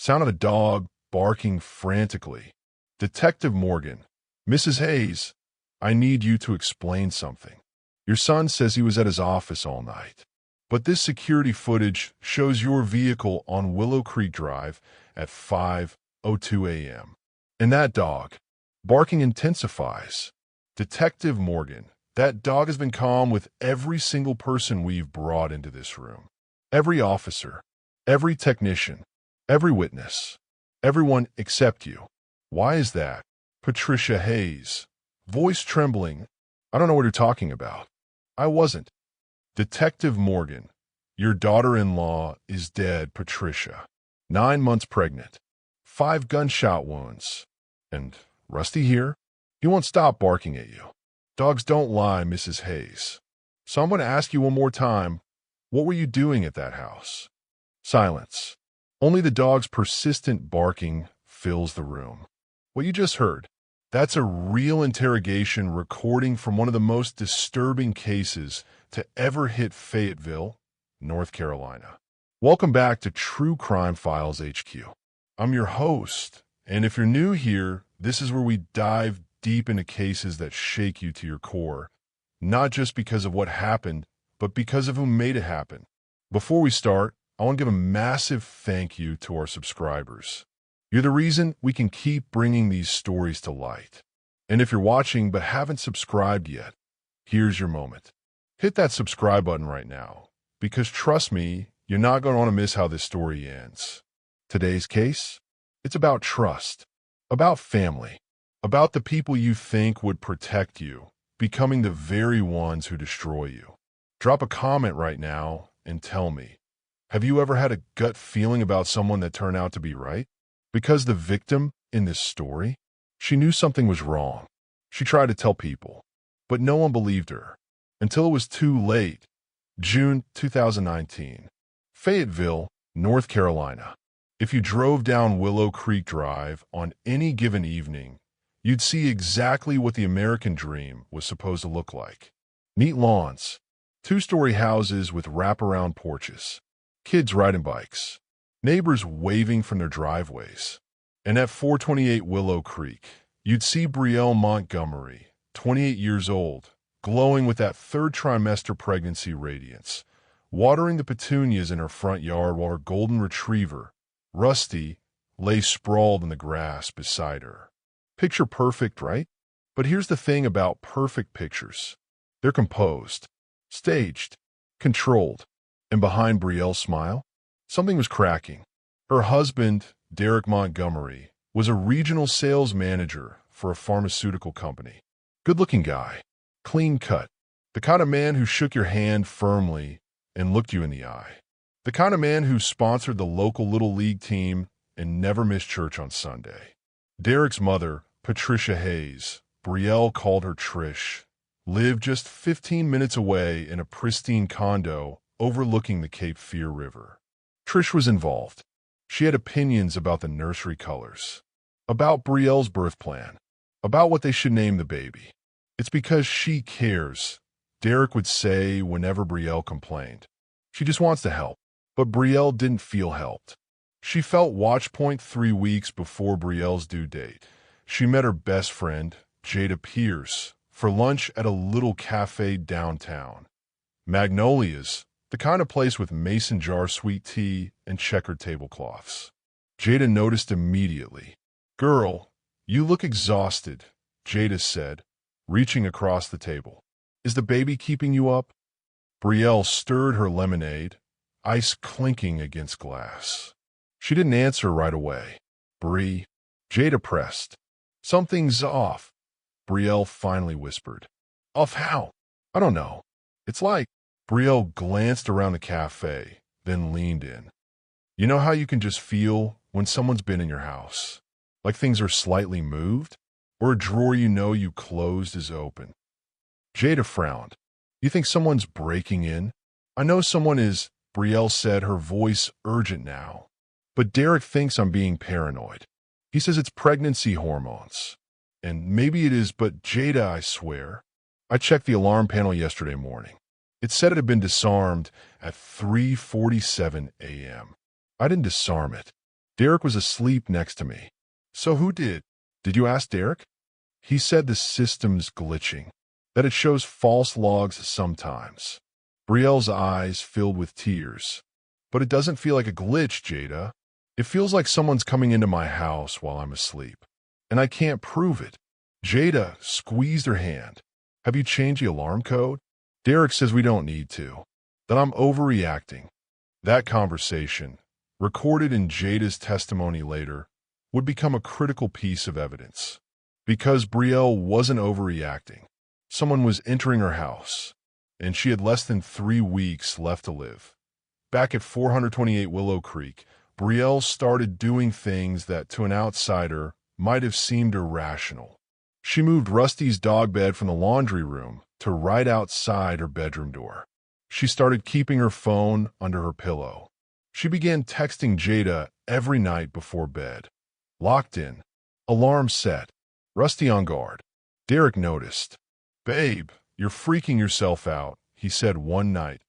Sound of a dog barking frantically. Detective Morgan. Mrs. Hayes, I need you to explain something. Your son says he was at his office all night. But this security footage shows your vehicle on Willow Creek Drive at 5:02 a.m. And that dog, barking intensifies. Detective Morgan, that dog has been calm with every single person we've brought into this room. Every officer, every technician, every witness, everyone except you. Why is that? Patricia Hayes, voice trembling. I don't know what you're talking about. I wasn't. Detective Morgan, your daughter-in-law is dead, Patricia. 9 months pregnant. 5 gunshot wounds. And Rusty here? He won't stop barking at you. Dogs don't lie, Mrs. Hayes. So I'm going to ask you one more time, what were you doing at that house? Silence. Only the dog's persistent barking fills the room. What you just heard, that's a real interrogation recording from one of the most disturbing cases to ever hit Fayetteville, North Carolina. Welcome back to True Crime Files HQ. I'm your host, and if you're new here, this is where we dive deep into cases that shake you to your core, not just because of what happened, but because of who made it happen. Before we start, I want to give a massive thank you to our subscribers. You're the reason we can keep bringing these stories to light. And if you're watching but haven't subscribed yet, here's your moment. Hit that subscribe button right now, because trust me, you're not going to want to miss how this story ends. Today's case? It's about trust, about family, about the people you think would protect you, becoming the very ones who destroy you. Drop a comment right now and tell me, have you ever had a gut feeling about someone that turned out to be right? Because the victim in this story, she knew something was wrong. She tried to tell people, but no one believed her until it was too late. June 2019, Fayetteville, North Carolina. If you drove down Willow Creek Drive on any given evening, you'd see exactly what the American dream was supposed to look like. Neat lawns, 2-story houses with wraparound porches, kids riding bikes, neighbors waving from their driveways. And at 428 Willow Creek, you'd see Brielle Montgomery, 28 years old, glowing with that 3rd trimester pregnancy radiance, watering the petunias in her front yard while her golden retriever, Rusty, lay sprawled in the grass beside her. Picture perfect, right? But here's the thing about perfect pictures. They're composed, staged, controlled. And behind Brielle's smile, something was cracking. Her husband, Derek Montgomery, was a regional sales manager for a pharmaceutical company. Good-looking guy, clean cut, the kind of man who shook your hand firmly and looked you in the eye. The kind of man who sponsored the local Little League team and never missed church on Sunday. Derek's mother, Patricia Hayes, Brielle called her Trish, lived just 15 minutes away in a pristine condo overlooking the Cape Fear River. Trish was involved. She had opinions about the nursery colors, about Brielle's birth plan, about what they should name the baby. It's because she cares, Derek would say whenever Brielle complained. She just wants to help. But Brielle didn't feel helped. She felt watch point 3 weeks before Brielle's due date. She met her best friend, Jada Pierce, for lunch at a little cafe downtown. Magnolia's, the kind of place with mason jar sweet tea and checkered tablecloths. Jada noticed immediately. "Girl, you look exhausted," Jada said, reaching across the table. "Is the baby keeping you up?" Brielle stirred her lemonade, ice clinking against glass. She didn't answer right away. "Brie," Jada pressed. "Something's off," Brielle finally whispered. "Off how?" "I don't know. It's like..." Brielle glanced around the cafe, then leaned in. You know how you can just feel when someone's been in your house? Like things are slightly moved? Or a drawer you know you closed is open? Jada frowned. "You think someone's breaking in?" "I know someone is," Brielle said, her voice urgent now. "But Derek thinks I'm being paranoid. He says it's pregnancy hormones. And maybe it is, but Jada, I swear. I checked the alarm panel yesterday morning. It said it had been disarmed at 3:47 a.m. I didn't disarm it. Derek was asleep next to me. So who did? Did you ask Derek? He said the system's glitching, that it shows false logs sometimes. Brielle's eyes filled with tears. But it doesn't feel like a glitch, Jada. It feels like someone's coming into my house while I'm asleep. And I can't prove it. Jada squeezed her hand. Have you changed the alarm code? Derek says we don't need to. That I'm overreacting. That conversation, recorded in Jada's testimony later, would become a critical piece of evidence. Because Brielle wasn't overreacting. Someone was entering her house, and she had less than 3 weeks left to live. Back at 428 Willow Creek, Brielle started doing things that, to an outsider, might have seemed irrational. She moved Rusty's dog bed from the laundry room to right outside her bedroom door. She started keeping her phone under her pillow. She began texting Jada every night before bed. Locked in. Alarm set. Rusty on guard. Derek noticed. "Babe, you're freaking yourself out," he said one night,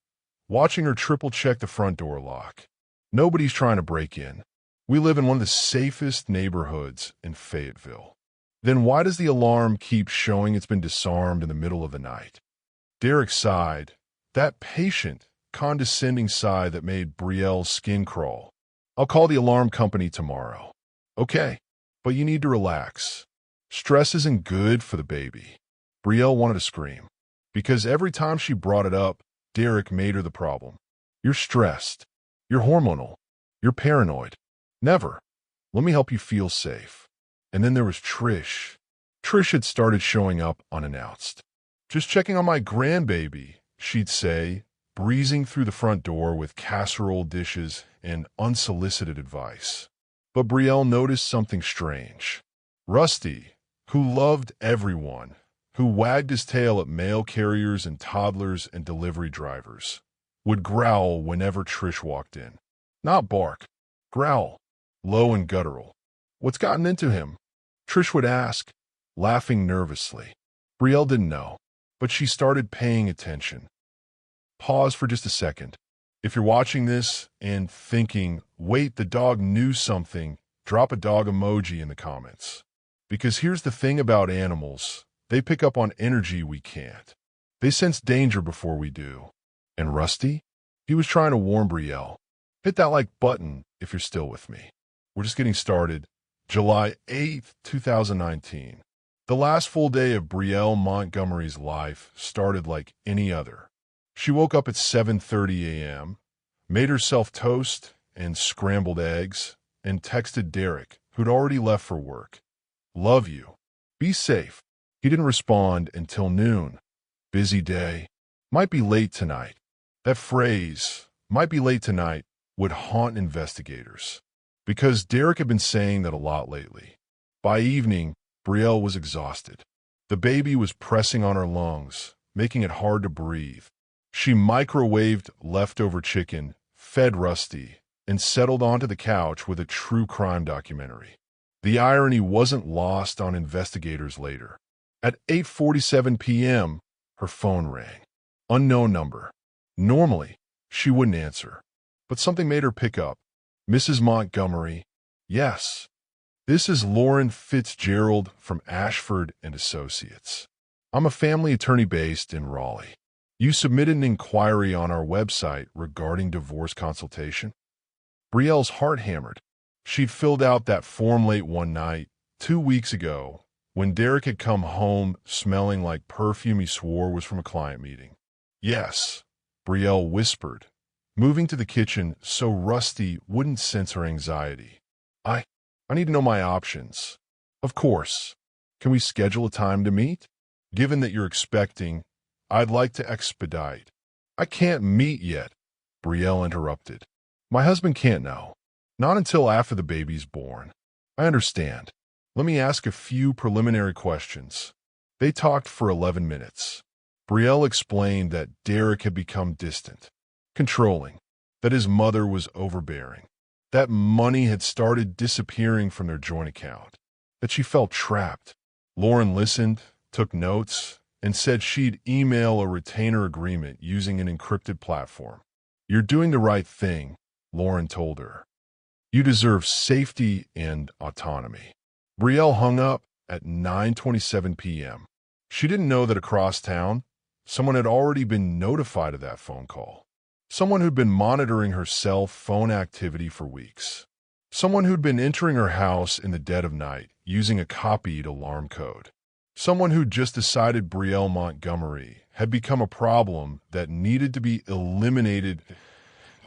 watching her triple-check the front door lock. "Nobody's trying to break in. We live in one of the safest neighborhoods in Fayetteville." Then why does the alarm keep showing it's been disarmed in the middle of the night? Derek sighed, that patient, condescending sigh that made Brielle's skin crawl. "I'll call the alarm company tomorrow." "Okay, but you need to relax. Stress isn't good for the baby." Brielle wanted to scream, because every time she brought it up, Derek made her the problem. "You're stressed. You're hormonal. You're paranoid. Never. Let me help you feel safe." And then there was Trish. Trish had started showing up unannounced. "Just checking on my grandbaby," she'd say, breezing through the front door with casserole dishes and unsolicited advice. But Brielle noticed something strange. Rusty, who loved everyone, who wagged his tail at mail carriers and toddlers and delivery drivers, would growl whenever Trish walked in. Not bark. Growl. Low and guttural. "What's gotten into him?" Trish would ask, laughing nervously. Brielle didn't know, but she started paying attention. Pause for just a second. If you're watching this and thinking, "Wait, the dog knew something," drop a dog emoji in the comments. Because here's the thing about animals. They pick up on energy we can't. They sense danger before we do. And Rusty? He was trying to warn Brielle. Hit that like button if you're still with me. We're just getting started. July 8th, 2019. The last full day of Brielle Montgomery's life started like any other. She woke up at 7:30 a.m., made herself toast and scrambled eggs, and texted Derek, who'd already left for work. "Love you. Be safe." He didn't respond until noon. Busy day. Might be late tonight. That phrase, "might be late tonight," would haunt investigators. Because Derek had been saying that a lot lately. By evening, Brielle was exhausted. The baby was pressing on her lungs, making it hard to breathe. She microwaved leftover chicken, fed Rusty, and settled onto the couch with a true crime documentary. The irony wasn't lost on investigators later. At 8:47 p.m., her phone rang. Unknown number. Normally, she wouldn't answer, but something made her pick up. "Mrs. Montgomery." "Yes. This is Lauren Fitzgerald from Ashford and Associates. I'm a family attorney based in Raleigh. You submitted an inquiry on our website regarding divorce consultation." Brielle's heart hammered. She'd filled out that form late one night, 2 weeks ago, when Derek had come home smelling like perfume he swore was from a client meeting. "Yes," Brielle whispered, moving to the kitchen so Rusty wouldn't sense her anxiety. I need to know my options." "Of course. Can we schedule a time to meet? Given that you're expecting, I'd like to expedite." "I can't meet yet," Brielle interrupted. "My husband can't know. Not until after the baby's born." "I understand. Let me ask a few preliminary questions." They talked for 11 minutes. Brielle explained that Derek had become distant, controlling, that his mother was overbearing, that money had started disappearing from their joint account, that she felt trapped. Lauren listened, took notes, and said she'd email a retainer agreement using an encrypted platform. "You're doing the right thing," Lauren told her. You deserve safety and autonomy. Brielle hung up at 9:27 p.m. She didn't know that across town, someone had already been notified of that phone call. Someone who'd been monitoring her cell phone activity for weeks. Someone who'd been entering her house in the dead of night using a copied alarm code. Someone who'd just decided Brielle Montgomery had become a problem that needed to be eliminated.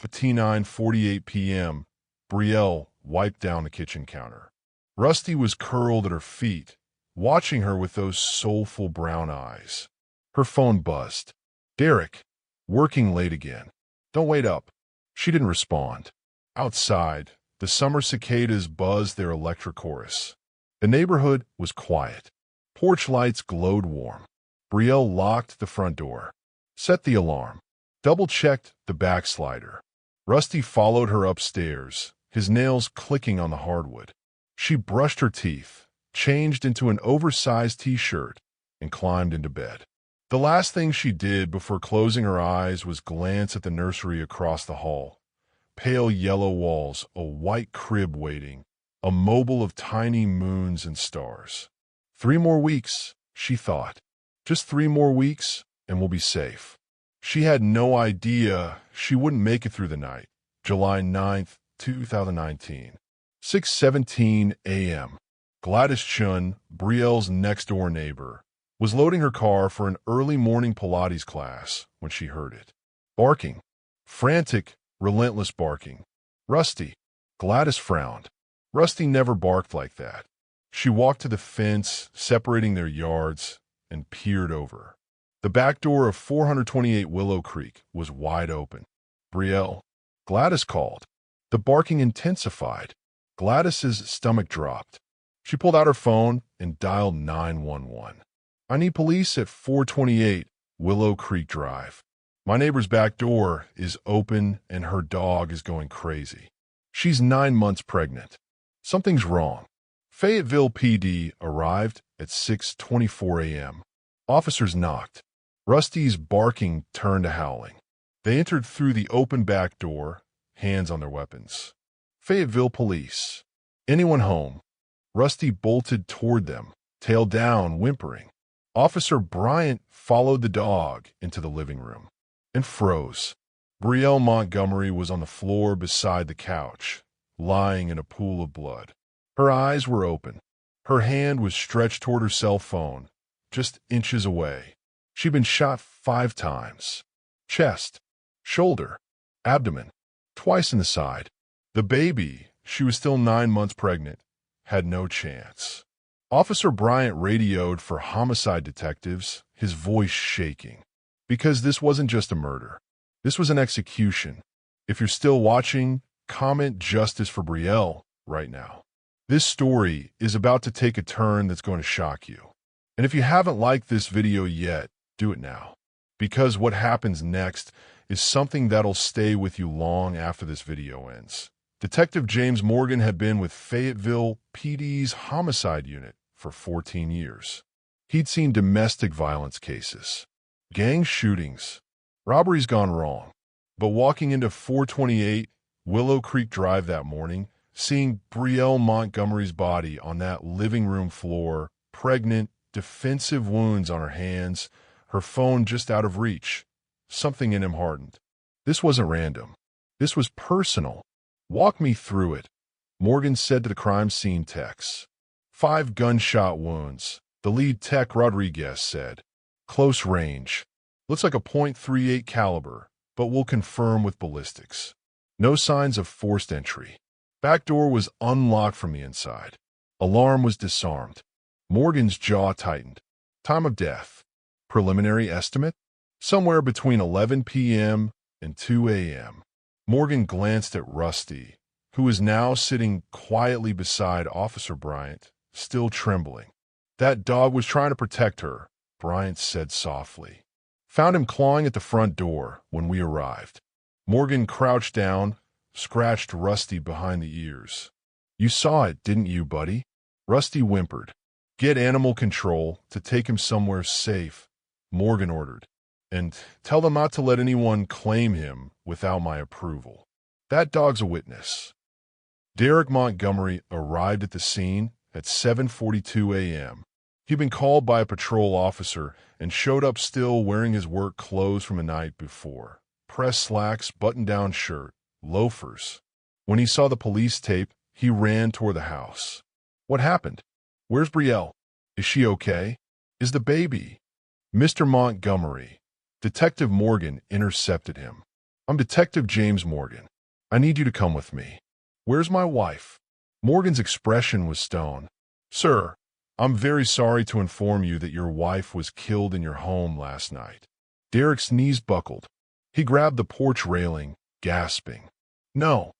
At 9:48 p.m., Brielle wiped down the kitchen counter. Rusty was curled at her feet, watching her with those soulful brown eyes. Her phone buzzed. "Derek, working late again. Don't wait up." She didn't respond. Outside, the summer cicadas buzzed their electric chorus. The neighborhood was quiet. Porch lights glowed warm. Brielle locked the front door, set the alarm, double-checked the backslider. Rusty followed her upstairs, his nails clicking on the hardwood. She brushed her teeth, changed into an oversized t-shirt, and climbed into bed. The last thing she did before closing her eyes was glance at the nursery across the hall. Pale yellow walls, a white crib waiting, a mobile of tiny moons and stars. 3 more weeks, she thought. Just 3 more weeks, and we'll be safe. She had no idea she wouldn't make it through the night. July 9th, 2019. 6:17 a.m. Gladys Chun, Brielle's next-door neighbor, was loading her car for an early morning Pilates class when she heard it. Barking. Frantic, relentless barking. Rusty. Gladys frowned. Rusty never barked like that. She walked to the fence separating their yards and peered over. The back door of 428 Willow Creek was wide open. "Brielle," Gladys called. The barking intensified. Gladys's stomach dropped. She pulled out her phone and dialed 911. "I need police at 428 Willow Creek Drive. My neighbor's back door is open and her dog is going crazy. She's 9 months pregnant. Something's wrong." Fayetteville PD arrived at 6:24 a.m. Officers knocked. Rusty's barking turned to howling. They entered through the open back door, hands on their weapons. Fayetteville police. "Anyone home?" Rusty bolted toward them, tail down, whimpering. Officer Bryant followed the dog into the living room and froze. Brielle Montgomery was on the floor beside the couch, lying in a pool of blood. Her eyes were open. Her hand was stretched toward her cell phone, just inches away. She'd been shot 5 times. Chest, shoulder, abdomen, twice in the side. The baby, she was still 9 months pregnant, had no chance. Officer Bryant radioed for homicide detectives, his voice shaking. Because this wasn't just a murder. This was an execution. If you're still watching, comment "Justice for Brielle" right now. This story is about to take a turn that's going to shock you. And if you haven't liked this video yet, do it now. Because what happens next is something that'll stay with you long after this video ends. Detective James Morgan had been with Fayetteville PD's homicide unit for 14 years. He'd seen domestic violence cases, gang shootings, robberies gone wrong. But walking into 428 Willow Creek Drive that morning, seeing Brielle Montgomery's body on that living room floor, pregnant, defensive wounds on her hands, her phone just out of reach, something in him hardened. This wasn't random. This was personal. "Walk me through it," Morgan said to the crime scene techs. 5 gunshot wounds, the lead tech Rodriguez said. "Close range. Looks like a .38 caliber, but we'll confirm with ballistics. No signs of forced entry. Back door was unlocked from the inside. Alarm was disarmed." Morgan's jaw tightened. "Time of death. Preliminary estimate? Somewhere between 11 p.m. and 2 a.m. Morgan glanced at Rusty, who was now sitting quietly beside Officer Bryant, still trembling. "That dog was trying to protect her," Bryant said softly. "Found him clawing at the front door when we arrived." Morgan crouched down, scratched Rusty behind the ears. "You saw it, didn't you, buddy?" Rusty whimpered. "Get animal control to take him somewhere safe," Morgan ordered. "And tell them not to let anyone claim him without my approval. That dog's a witness." Derek Montgomery arrived at the scene at 7:42 a.m. He'd been called by a patrol officer and showed up still wearing his work clothes from the night before. Pressed slacks, button-down shirt, loafers. When he saw the police tape, he ran toward the house. What happened? Where's Brielle? Is she okay? Is the baby? Mr. Montgomery. Detective Morgan intercepted him. I'm Detective James Morgan. I need you to come with me. Where's my wife? Morgan's expression was stone. Sir, I'm very sorry to inform you that your wife was killed in your home last night. Derek's knees buckled. He grabbed the porch railing, gasping. No,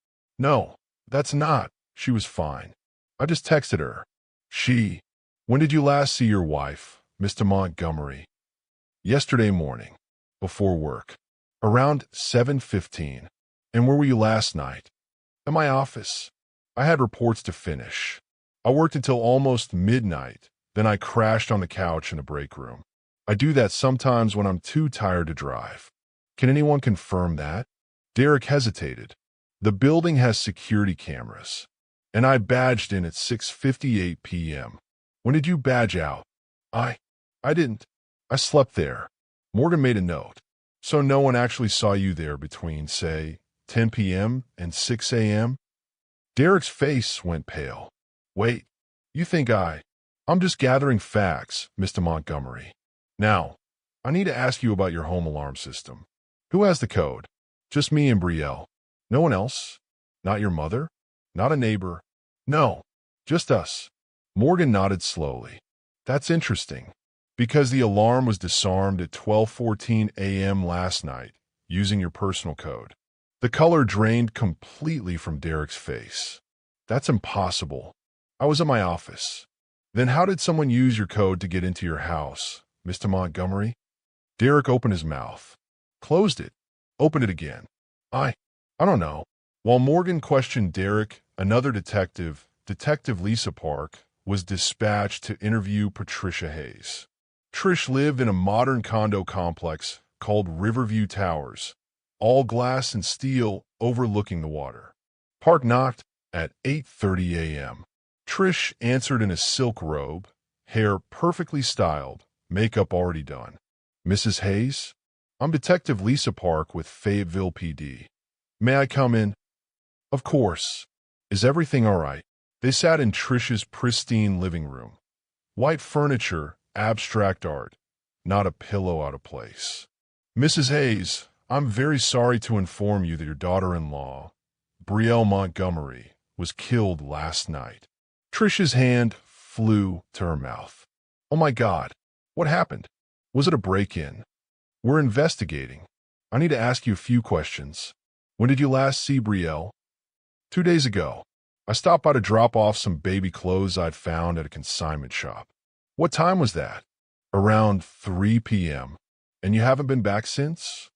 that's not. She was fine. I just texted her. When did you last see your wife, Mr. Montgomery? Yesterday morning, before work, around 7:15. And where were you last night? At my office. I had reports to finish. I worked until almost midnight, then I crashed on the couch in the break room. I do that sometimes when I'm too tired to drive. Can anyone confirm that? Derek hesitated. The building has security cameras, and I badged in at 6:58 p.m. When did you badge out? I didn't. I slept there. Morgan made a note. So no one actually saw you there between, say, 10 p.m. and 6 a.m.? Derek's face went pale. Wait, you think I'm just gathering facts, Mr. Montgomery. Now, I need to ask you about your home alarm system. Who has the code? Just me and Brielle. No one else? Not your mother? Not a neighbor? No, just us. Morgan nodded slowly. That's interesting, because the alarm was disarmed at 12:14 a.m. last night, using your personal code. The color drained completely from Derek's face. That's impossible. I was at my office. Then how did someone use your code to get into your house, Mr. Montgomery? Derek opened his mouth, closed it, opened it again. I don't know. While Morgan questioned Derek, another detective, Detective Lisa Park, was dispatched to interview Patricia Hayes. Trish lived in a modern condo complex called Riverview Towers, all glass and steel overlooking the water. Park knocked at 8:30 a.m. Trish answered in a silk robe, hair perfectly styled, makeup already done. Mrs. Hayes? I'm Detective Lisa Park with Fayetteville PD. May I come in? Of course. Is everything all right? They sat in Trish's pristine living room. White furniture, abstract art, not a pillow out of place. Mrs. Hayes, I'm very sorry to inform you that your daughter-in-law, Brielle Montgomery, was killed last night. Trish's hand flew to her mouth. Oh my God, what happened? Was it a break-in? We're investigating. I need to ask you a few questions. When did you last see Brielle? 2 days ago. I stopped by to drop off some baby clothes I'd found at a consignment shop. What time was that? Around 3 p.m. And you haven't been back since?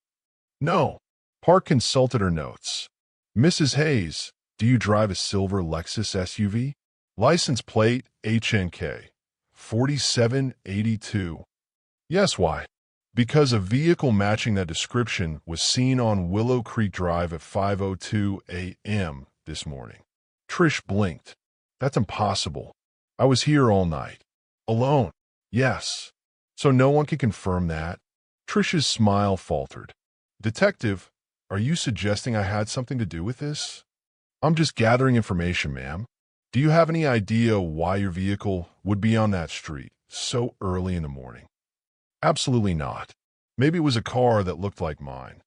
No. Park consulted her notes. Mrs. Hayes, do you drive a silver Lexus SUV? License plate HNK 4782. Yes, why? Because a vehicle matching that description was seen on Willow Creek Drive at 5:02 a.m. this morning. Trish blinked. That's impossible. I was here all night. Alone. Yes. So no one can confirm that? Trish's smile faltered. Detective, are you suggesting I had something to do with this? I'm just gathering information, ma'am. Do you have any idea why your vehicle would be on that street so early in the morning? Absolutely not. Maybe it was a car that looked like mine.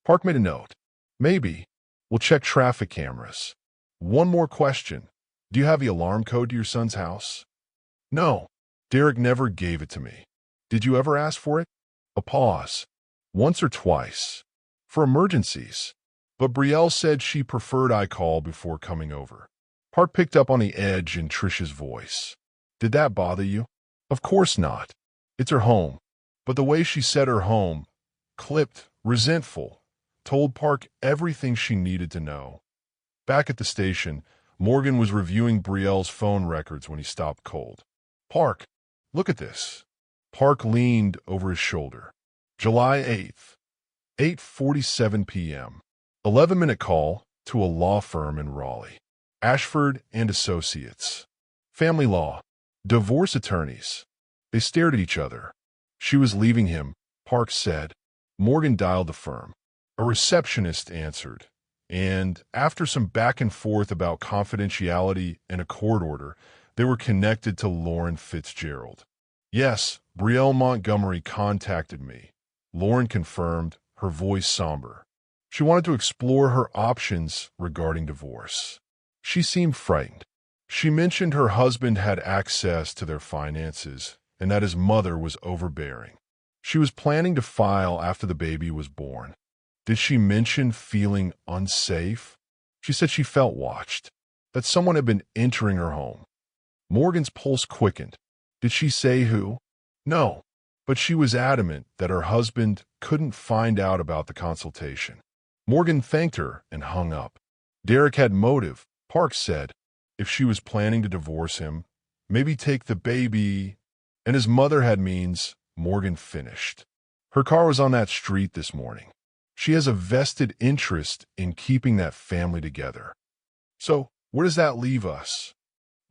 Park made a note. Maybe. We'll check traffic cameras. One more question. Do you have the alarm code to your son's house? No. Derek never gave it to me. Did you ever ask for it? A pause. Once or twice. For emergencies. But Brielle said she preferred I call before coming over. Park picked up on the edge in Trish's voice. Did that bother you? Of course not. It's her home. But the way she said her home, clipped, resentful, told Park everything she needed to know. Back at the station, Morgan was reviewing Brielle's phone records when he stopped cold. Park, look at this. Park leaned over his shoulder. July 8th, 8:47 p.m. 11-minute call to a law firm in Raleigh. Ashford and Associates. Family law. Divorce attorneys. They stared at each other. She was leaving him, Parks said. Morgan dialed the firm. A receptionist answered, and after some back and forth about confidentiality and a court order, they were connected to Lauren Fitzgerald. Yes, Brielle Montgomery contacted me. Lauren confirmed, her voice somber. She wanted to explore her options regarding divorce. She seemed frightened. She mentioned her husband had access to their finances and that his mother was overbearing. She was planning to file after the baby was born. Did she mention feeling unsafe? She said she felt watched, that someone had been entering her home. Morgan's pulse quickened. Did she say who? No, but she was adamant that her husband couldn't find out about the consultation. Morgan thanked her and hung up. Derek had motive, Parks said. If she was planning to divorce him, maybe take the baby. And his mother had means, Morgan finished. Her car was on that street this morning. She has a vested interest in keeping that family together. So, where does that leave us?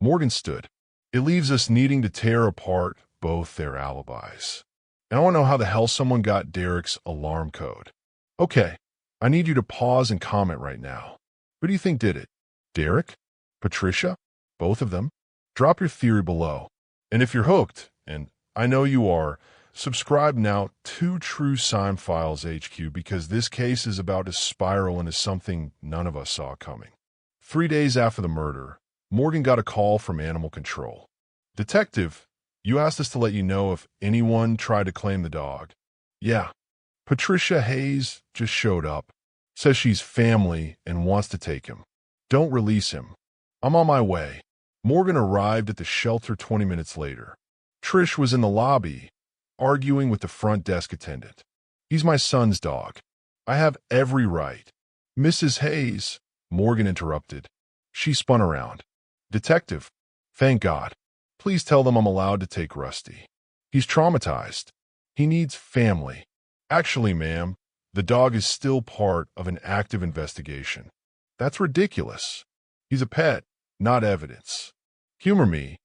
Morgan stood. It leaves us needing to tear apart both their alibis. And I want to know how the hell someone got Derek's alarm code. Okay, I need you to pause and comment right now. Who do you think did it? Derek? Patricia? Both of them? Drop your theory below. And if you're hooked, and I know you are, subscribe now to True Crime Files HQ because this case is about to spiral into something none of us saw coming. 3 days after the murder, Morgan got a call from Animal Control. Detective, you asked us to let you know if anyone tried to claim the dog. Yeah. Patricia Hayes just showed up. Says she's family and wants to take him. Don't release him. I'm on my way. Morgan arrived at the shelter 20 minutes later. Trish was in the lobby, arguing with the front desk attendant. He's my son's dog. I have every right. Mrs. Hayes, Morgan interrupted. She spun around. Detective, thank God. Please tell them I'm allowed to take Rusty. He's traumatized. He needs family. Actually, ma'am, the dog is still part of an active investigation. That's ridiculous. He's a pet, not evidence. Humor me,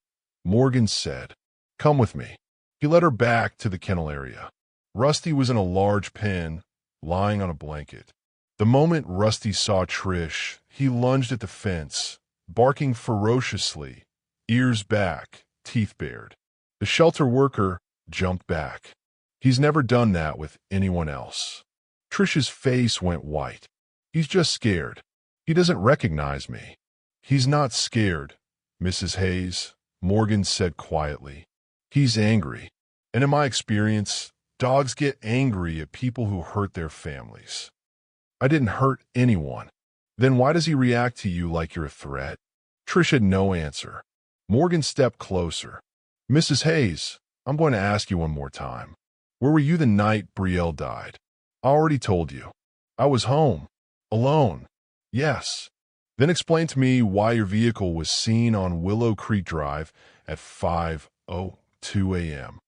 Morgan said. Come with me. He led her back to the kennel area. Rusty was in a large pen, lying on a blanket. The moment Rusty saw Trish, he lunged at the fence, barking ferociously, ears back, teeth bared. The shelter worker jumped back. He's never done that with anyone else. Trish's face went white. He's just scared. He doesn't recognize me. He's not scared, Mrs. Hayes, Morgan said quietly. He's angry. And in my experience, dogs get angry at people who hurt their families. I didn't hurt anyone. Then why does he react to you like you're a threat? Trish had no answer. Morgan stepped closer. Mrs. Hayes, I'm going to ask you one more time. Where were you the night Brielle died? I already told you. I was home. Alone. Yes. Then explain to me why your vehicle was seen on Willow Creek Drive at 5:02 a.m.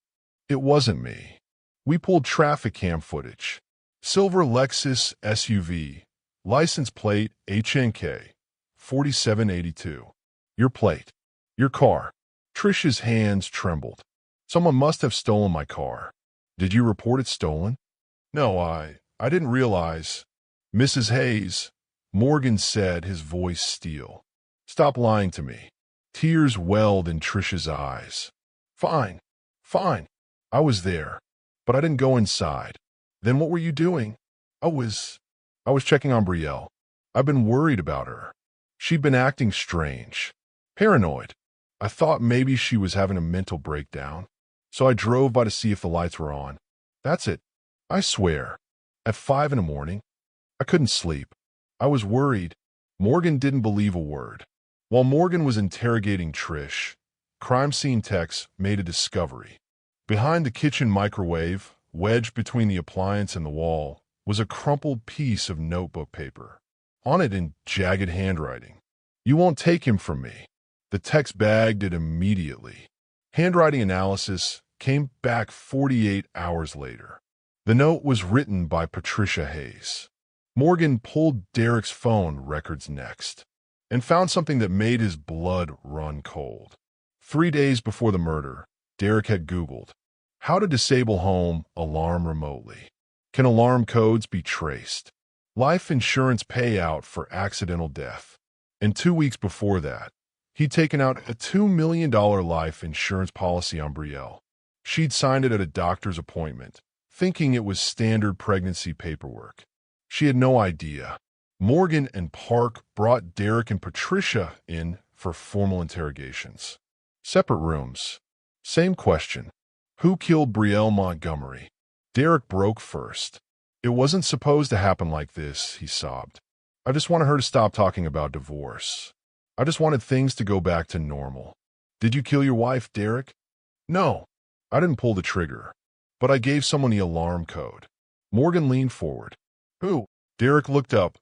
It wasn't me. We pulled traffic cam footage. Silver Lexus SUV. License plate HNK 4782. Your plate. Your car. Trish's hands trembled. Someone must have stolen my car. Did you report it stolen? No, I didn't realize. Mrs. Hayes, Morgan said, his voice steel. Stop lying to me. Tears welled in Trish's eyes. Fine. I was there, but I didn't go inside. Then what were you doing? I was checking on Brielle. I've been worried about her. She'd been acting strange. Paranoid. I thought maybe she was having a mental breakdown. So I drove by to see if the lights were on. That's it. I swear. At 5 a.m, I couldn't sleep. I was worried. Morgan didn't believe a word. While Morgan was interrogating Trish, crime scene techs made a discovery. Behind the kitchen microwave, wedged between the appliance and the wall, was a crumpled piece of notebook paper. On it in jagged handwriting. You won't take him from me. The text bagged it immediately. Handwriting analysis came back 48 hours later. The note was written by Patricia Hayes. Morgan pulled Derek's phone records next. and found something that made his blood run cold. 3 days before the murder, Derek had Googled how to disable home alarm remotely. Can alarm codes be traced? Life insurance payout for accidental death. And 2 weeks before that, he'd taken out a $2 million life insurance policy on Brielle. She'd signed it at a doctor's appointment, thinking it was standard pregnancy paperwork. She had no idea. Morgan and Park brought Derek and Patricia in for formal interrogations. Separate rooms. Same question. Who killed Brielle Montgomery? Derek broke first. It wasn't supposed to happen like this, he sobbed. I just wanted her to stop talking about divorce. I just wanted things to go back to normal. Did you kill your wife, Derek? No, I didn't pull the trigger. But I gave someone the alarm code. Morgan leaned forward. Who? Derek looked up,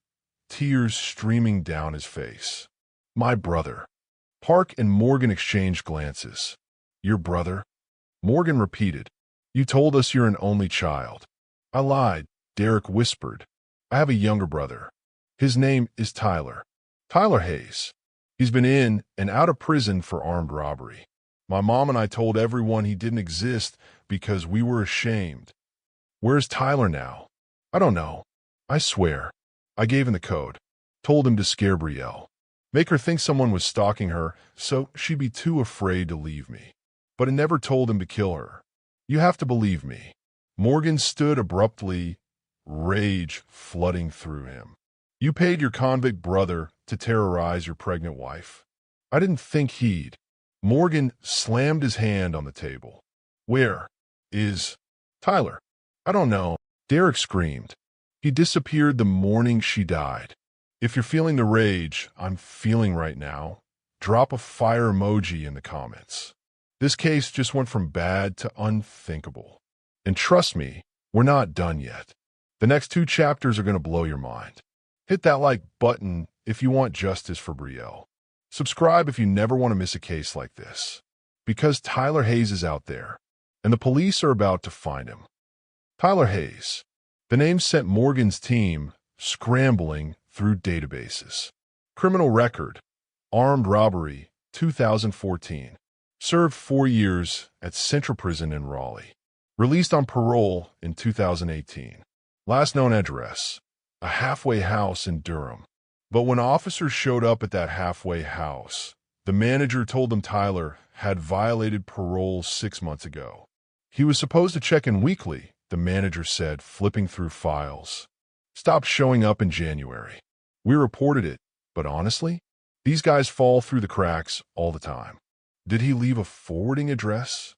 tears streaming down his face. My brother. Park and Morgan exchanged glances. Your brother? Morgan repeated. You told us you're an only child. I lied, Derek whispered. I have a younger brother. His name is Tyler. Tyler Hayes. He's been in and out of prison for armed robbery. My mom and I told everyone he didn't exist because we were ashamed. Where's Tyler now? I don't know. I swear. I gave him the code. Told him to scare Brielle. Make her think someone was stalking her so she'd be too afraid to leave me. But I never told him to kill her. You have to believe me. Morgan stood abruptly, rage flooding through him. You paid your convict brother to terrorize your pregnant wife. I didn't think he'd. Morgan slammed his hand on the table. Where is Tyler? I don't know. Derek screamed. He disappeared the morning she died. If you're feeling the rage I'm feeling right now, drop a fire emoji in the comments. This case just went from bad to unthinkable. And trust me, we're not done yet. The next 2 chapters are going to blow your mind. Hit that like button if you want justice for Brielle. Subscribe if you never want to miss a case like this. Because Tyler Hayes is out there, and the police are about to find him. Tyler Hayes. The name sent Morgan's team scrambling through databases. Criminal record. Armed robbery, 2014. Served 4 years at Central Prison in Raleigh. Released on parole in 2018. Last known address, a halfway house in Durham. But when officers showed up at that halfway house, the manager told them Tyler had violated parole 6 months ago. He was supposed to check in weekly, the manager said, flipping through files. Stopped showing up in January. We reported it, but honestly, these guys fall through the cracks all the time. Did he leave a forwarding address?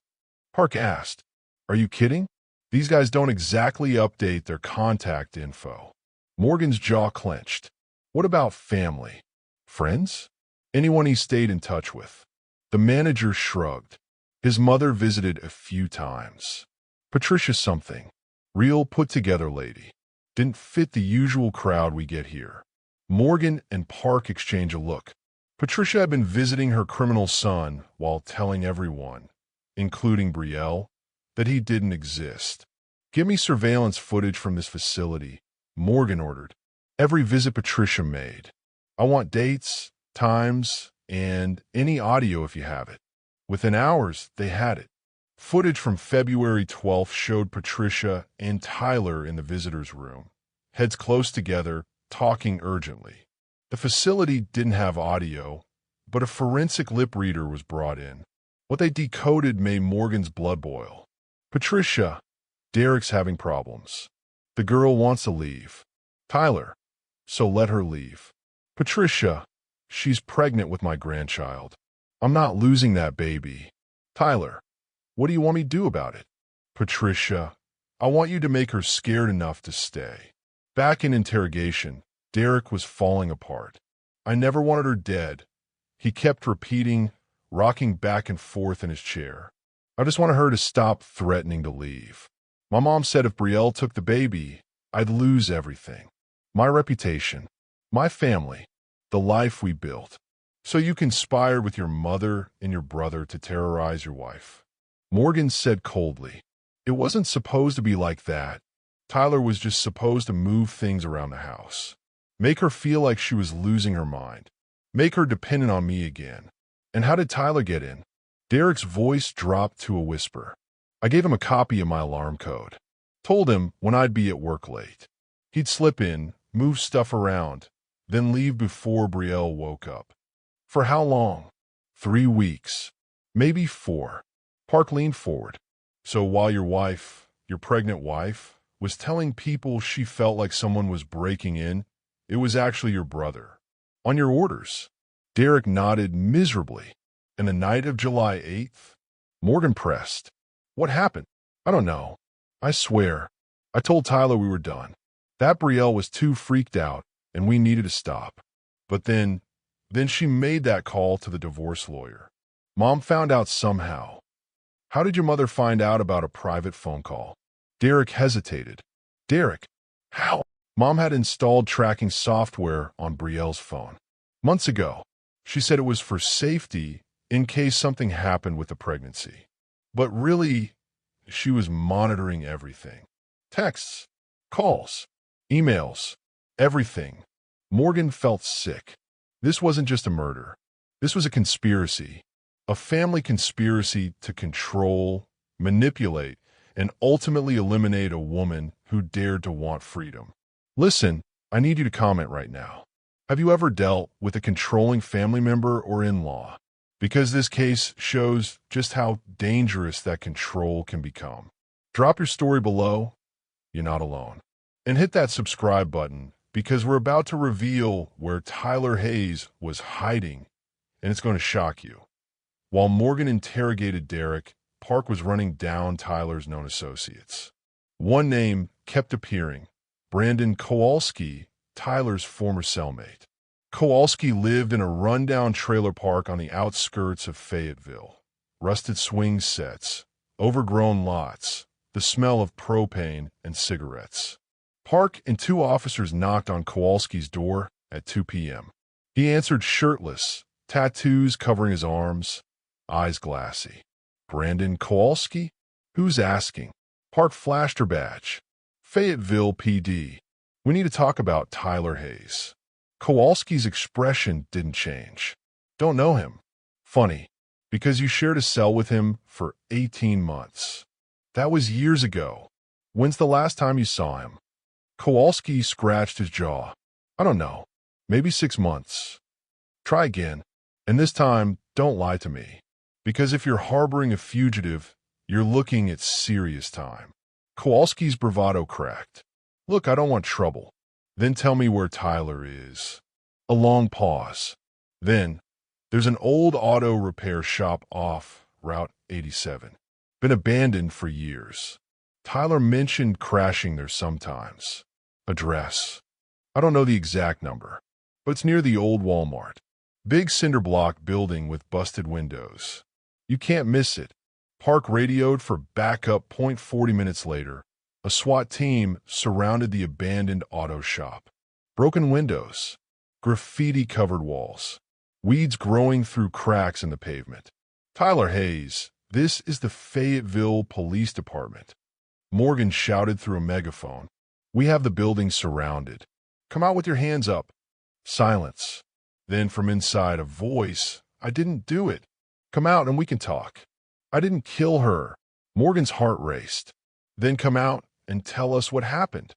Park asked. Are you kidding? These guys don't exactly update their contact info. Morgan's jaw clenched. What about family? Friends? Anyone he stayed in touch with? The manager shrugged. His mother visited a few times. Patricia something. Real put-together lady. Didn't fit the usual crowd we get here. Morgan and Park exchange a look. Patricia had been visiting her criminal son while telling everyone, including Brielle, that he didn't exist. Give me surveillance footage from this facility, Morgan ordered. Every visit Patricia made. I want dates, times, and any audio if you have it. Within hours, they had it. Footage from February 12th showed Patricia and Tyler in the visitor's room, heads close together, talking urgently. The facility didn't have audio, but a forensic lip reader was brought in. What they decoded made Morgan's blood boil. Patricia, Derek's having problems. The girl wants to leave. Tyler, so let her leave. Patricia, she's pregnant with my grandchild. I'm not losing that baby. Tyler, what do you want me to do about it? Patricia, I want you to make her scared enough to stay. Back in interrogation, Derek was falling apart. I never wanted her dead. He kept repeating, rocking back and forth in his chair. I just wanted her to stop threatening to leave. My mom said if Brielle took the baby, I'd lose everything. My reputation, my family, the life we built. So you conspired with your mother and your brother to terrorize your wife. Morgan said coldly, it wasn't supposed to be like that. Tyler was just supposed to move things around the house. Make her feel like she was losing her mind. Make her dependent on me again. And how did Tyler get in? Derek's voice dropped to a whisper. I gave him a copy of my alarm code. Told him when I'd be at work late. He'd slip in, move stuff around, then leave before Brielle woke up. For how long? 3 weeks. Maybe 4. Park leaned forward. So while your pregnant wife, was telling people she felt like someone was breaking in, it was actually your brother. On your orders. Derek nodded miserably. And the night of July 8th? Morgan pressed. What happened? I don't know. I swear. I told Tyler we were done. That Brielle was too freaked out, and we needed to stop. But then she made that call to the divorce lawyer. Mom found out somehow. How did your mother find out about a private phone call? Derek hesitated. Derek, how? Mom had installed tracking software on Brielle's phone. Months ago. She said it was for safety in case something happened with the pregnancy. But really, she was monitoring everything. Texts, calls, emails, everything. Morgan felt sick. This wasn't just a murder. This was a conspiracy. A family conspiracy to control, manipulate, and ultimately eliminate a woman who dared to want freedom. Listen, I need you to comment right now. Have you ever dealt with a controlling family member or in-law? Because this case shows just how dangerous that control can become. Drop your story below. You're not alone. And hit that subscribe button because we're about to reveal where Tyler Hayes was hiding, and it's going to shock you. While Morgan interrogated Derek, Park was running down Tyler's known associates. One name kept appearing, Brandon Kowalski, Tyler's former cellmate. Kowalski lived in a rundown trailer park on the outskirts of Fayetteville. Rusted swing sets, overgrown lots, the smell of propane and cigarettes. Park and 2 officers knocked on Kowalski's door at 2 p.m. He answered shirtless, tattoos covering his arms, eyes glassy. Brandon Kowalski? Who's asking? Park flashed her badge. Fayetteville PD. We need to talk about Tyler Hayes. Kowalski's expression didn't change. Don't know him. Funny, because you shared a cell with him for 18 months. That was years ago. When's the last time you saw him? Kowalski scratched his jaw. I don't know. Maybe 6 months. Try again. And this time, don't lie to me. Because if you're harboring a fugitive, you're looking at serious time. Kowalski's bravado cracked. Look, I don't want trouble. Then tell me where Tyler is. A long pause. Then, there's an old auto repair shop off Route 87. Been abandoned for years. Tyler mentioned crashing there sometimes. Address. I don't know the exact number, but it's near the old Walmart. Big cinder block building with busted windows. You can't miss it. Park radioed for backup. 40 minutes later, a SWAT team surrounded the abandoned auto shop. Broken windows, graffiti-covered walls, weeds growing through cracks in the pavement. Tyler Hayes, this is the Fayetteville Police Department. Morgan shouted through a megaphone. We have the building surrounded. Come out with your hands up. Silence. Then from inside a voice, I didn't do it. Come out and we can talk. I didn't kill her. Morgan's heart raced. Then come out and tell us what happened.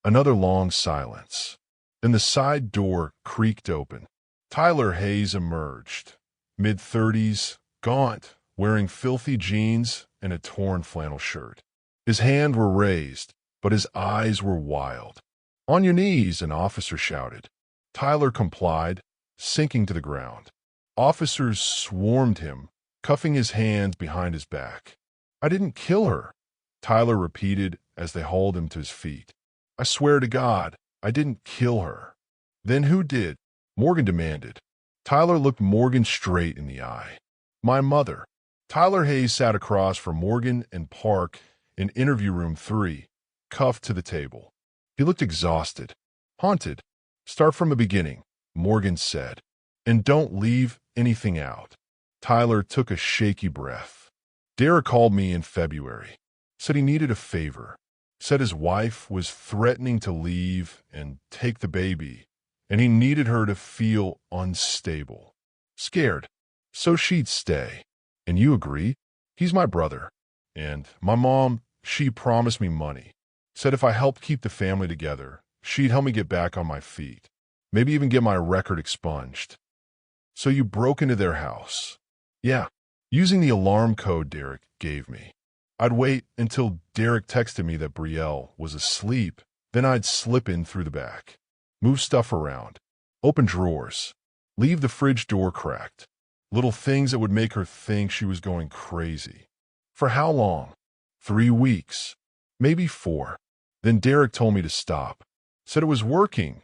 Another long silence. Then the side door creaked open. Tyler Hayes emerged. Mid-30s, gaunt, wearing filthy jeans and a torn flannel shirt. His hands were raised, but his eyes were wild. On your knees, an officer shouted. Tyler complied, sinking to the ground. Officers swarmed him, cuffing his hands behind his back. I didn't kill her, Tyler repeated as they hauled him to his feet. I swear to God, I didn't kill her. Then who did? Morgan demanded. Tyler looked Morgan straight in the eye. My mother. Tyler Hayes sat across from Morgan and Park in interview room 3, cuffed to the table. He looked exhausted. Haunted. Start from the beginning, Morgan said. And don't leave anything out. Tyler took a shaky breath. Derek called me in February. Said he needed a favor. Said his wife was threatening to leave and take the baby, and he needed her to feel unstable, scared, so she'd stay. And you agree? He's my brother. And my mom, she promised me money. Said if I helped keep the family together, she'd help me get back on my feet. Maybe even get my record expunged. So you broke into their house. Yeah, using the alarm code Derek gave me. I'd wait until Derek texted me that Brielle was asleep, then I'd slip in through the back, move stuff around, open drawers, leave the fridge door cracked. Little things that would make her think she was going crazy. For how long? 3 weeks, maybe 4. Then Derek told me to stop. Said it was working.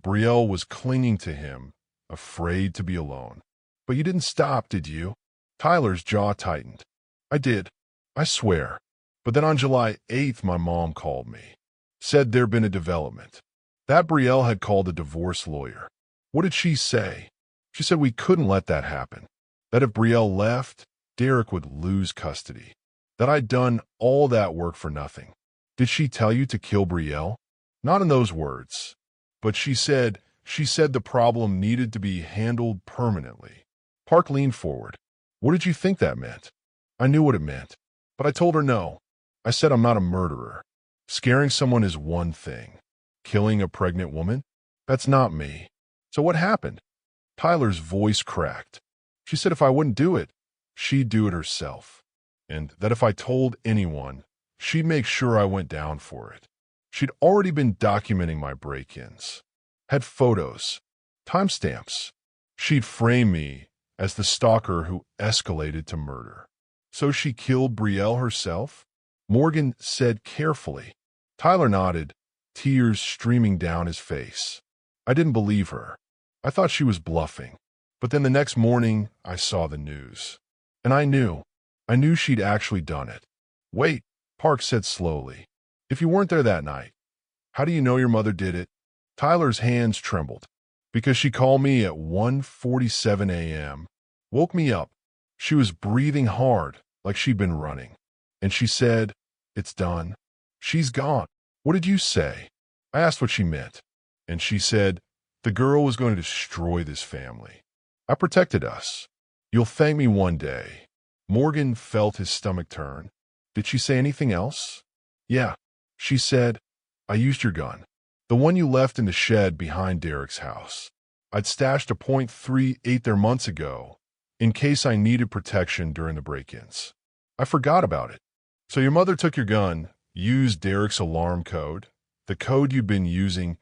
Brielle was clinging to him, afraid to be alone. But you didn't stop, did you? Tyler's jaw tightened. I did. I swear. But then on July 8th, my mom called me. Said there'd been a development. That Brielle had called a divorce lawyer. What did she say? She said we couldn't let that happen. That if Brielle left, Derek would lose custody. That I'd done all that work for nothing. Did she tell you to kill Brielle? Not in those words. But she said the problem needed to be handled permanently. Park leaned forward. What did you think that meant? I knew what it meant. But I told her no. I said I'm not a murderer. Scaring someone is one thing. Killing a pregnant woman? That's not me. So what happened? Tyler's voice cracked. She said if I wouldn't do it, she'd do it herself. And that if I told anyone, she'd make sure I went down for it. She'd already been documenting my break-ins. Had photos, timestamps. She'd frame me as the stalker who escalated to murder. So she killed Brielle herself? Morgan said carefully. Tyler nodded, tears streaming down his face. I didn't believe her. I thought she was bluffing. But then the next morning, I saw the news. And I knew she'd actually done it. Wait, Park said slowly. If you weren't there that night, how do you know your mother did it? Tyler's hands trembled. Because she called me at 1:47 a.m. Woke me up. She was breathing hard, like she'd been running. And she said, it's done. She's gone. What did you say? I asked what she meant. And she said, the girl was going to destroy this family. I protected us. You'll thank me one day. Morgan felt his stomach turn. Did she say anything else? Yeah. She said, I used your gun. The one you left in the shed behind Derek's house. I'd stashed a .38 there months ago, in case I needed protection during the break-ins. I forgot about it. So your mother took your gun, used Derek's alarm code, the code you'd been using,